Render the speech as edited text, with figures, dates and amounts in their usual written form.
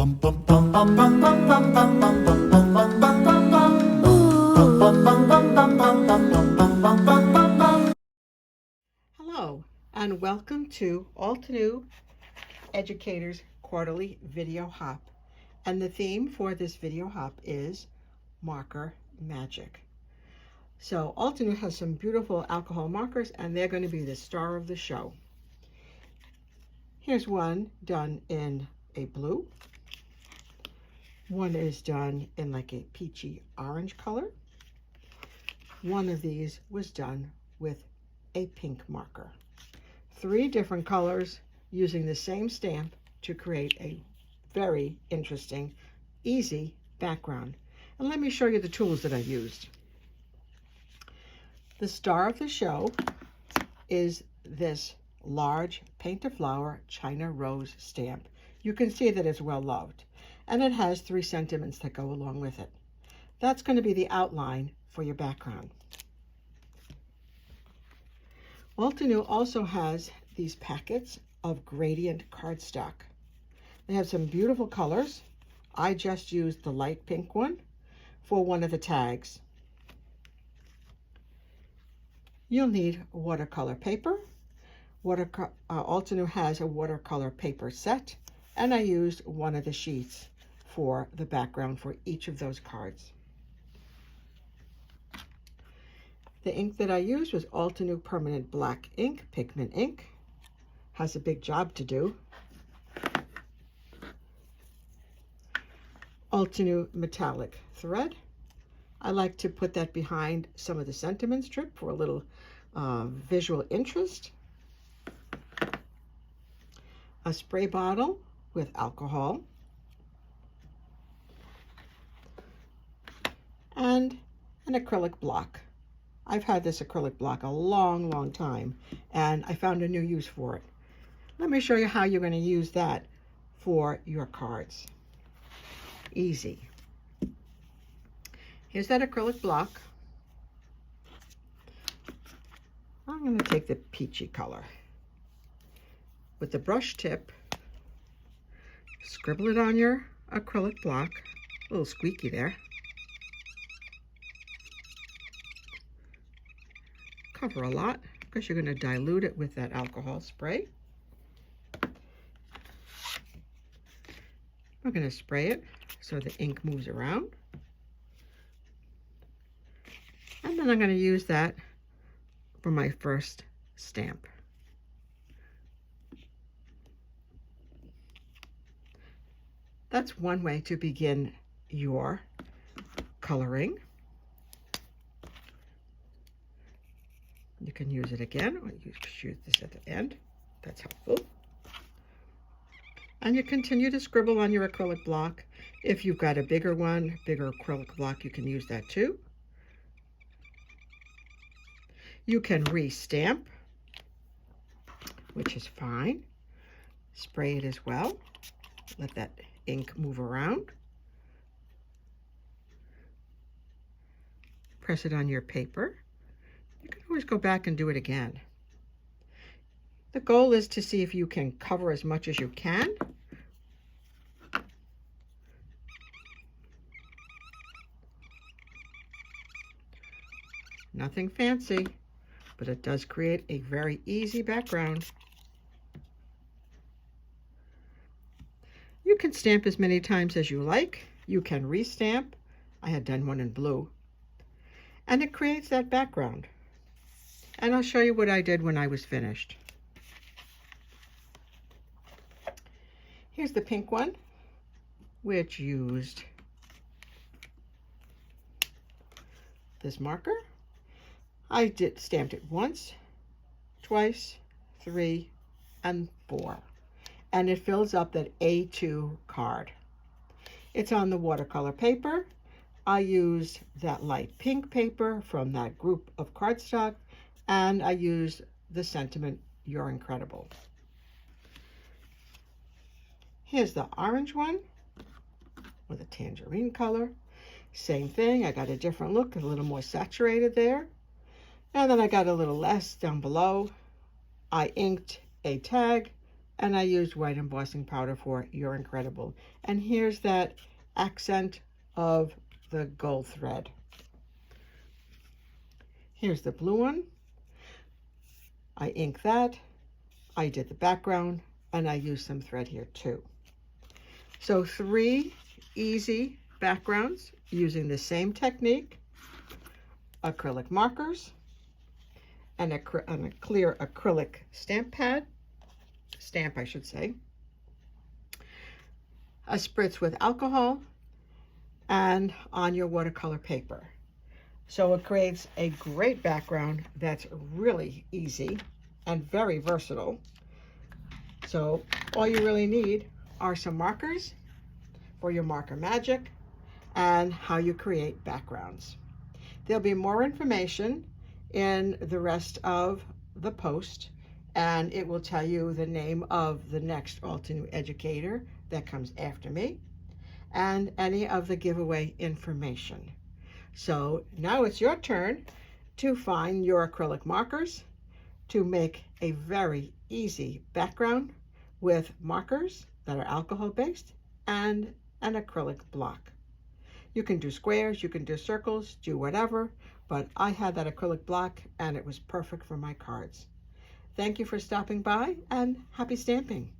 Hello, and welcome to Altenew Educators Quarterly Video Hop. And the theme for this video hop is marker magic. So Altenew has some beautiful alcohol markers, and they're going to be the star of the show. Here's one done in a blue. One is done in like a peachy orange color. One of these was done with a pink marker. 3 different colors using the same stamp to create a very interesting, easy background. And let me show you the tools that I used. The star of the show is this large Paint a Flower China Rose stamp. You can see that it's well loved, and it has 3 sentiments that go along with it. That's going to be the outline for your background. Altenew also has these packets of gradient cardstock. They have some beautiful colors. I just used the light pink one for one of the tags. You'll need watercolor paper. Altenew has a watercolor paper set, and I used one of the sheets for the background for each of those cards. The ink that I used was Altenew Permanent Black Ink, Pigment Ink. Has a big job to do. Altenew Metallic Thread. I like to put that behind some of the sentiment strip for a little visual interest. A spray bottle with alcohol. And an acrylic block. I've had this acrylic block a long time, and I found a new use for it. Let me show you how you're going to use that for your cards. Easy. Here's that acrylic block. I'm going to take the peachy color. With the brush tip, scribble it on your acrylic block. A little squeaky there. Cover a lot because you're going to dilute it with that alcohol spray. We're going to spray it so the ink moves around. And then I'm going to use that for my first stamp. That's one way to begin your coloring. You can use it again, or you shoot this at the end. That's helpful. And you continue to scribble on your acrylic block. If you've got a bigger one, bigger acrylic block, you can use that too. You can re-stamp, which is fine. Spray it as well. Let that ink move around. Press it on your paper. You can always go back and do it again. The goal is to see if you can cover as much as you can. Nothing fancy, but it does create a very easy background. You can stamp as many times as you like. You can re-stamp. I had done one in blue. And it creates that background. And I'll show you what I did when I was finished. Here's the pink one, which used this marker. I stamped it once, twice, 3, and 4. And it fills up that A2 card. It's on the watercolor paper. I used that light pink paper from that group of cardstock, and I used the sentiment, "You're incredible." Here's the orange one with a tangerine color. Same thing, I got a different look, a little more saturated there. And then I got a little less down below. I inked a tag And I used white embossing powder for You're Incredible. And here's that accent of the gold thread. Here's the blue one. I inked that. I did the background, and I used some thread here too. So 3 easy backgrounds using the same technique: acrylic markers and a clear acrylic stamp, I should say, a spritz with alcohol, and on your watercolor paper. So it creates a great background that's really easy and very versatile. So all you really need are some markers for your marker magic and how you create backgrounds. There'll be more information in the rest of the post, and it will tell you the name of the next Altenew educator that comes after me and any of the giveaway information. So now it's your turn to find your acrylic markers to make a very easy background with markers that are alcohol based and an acrylic block. You can do squares, you can do circles, do whatever, but I had that acrylic block and it was perfect for my cards. Thank you for stopping by, and happy stamping.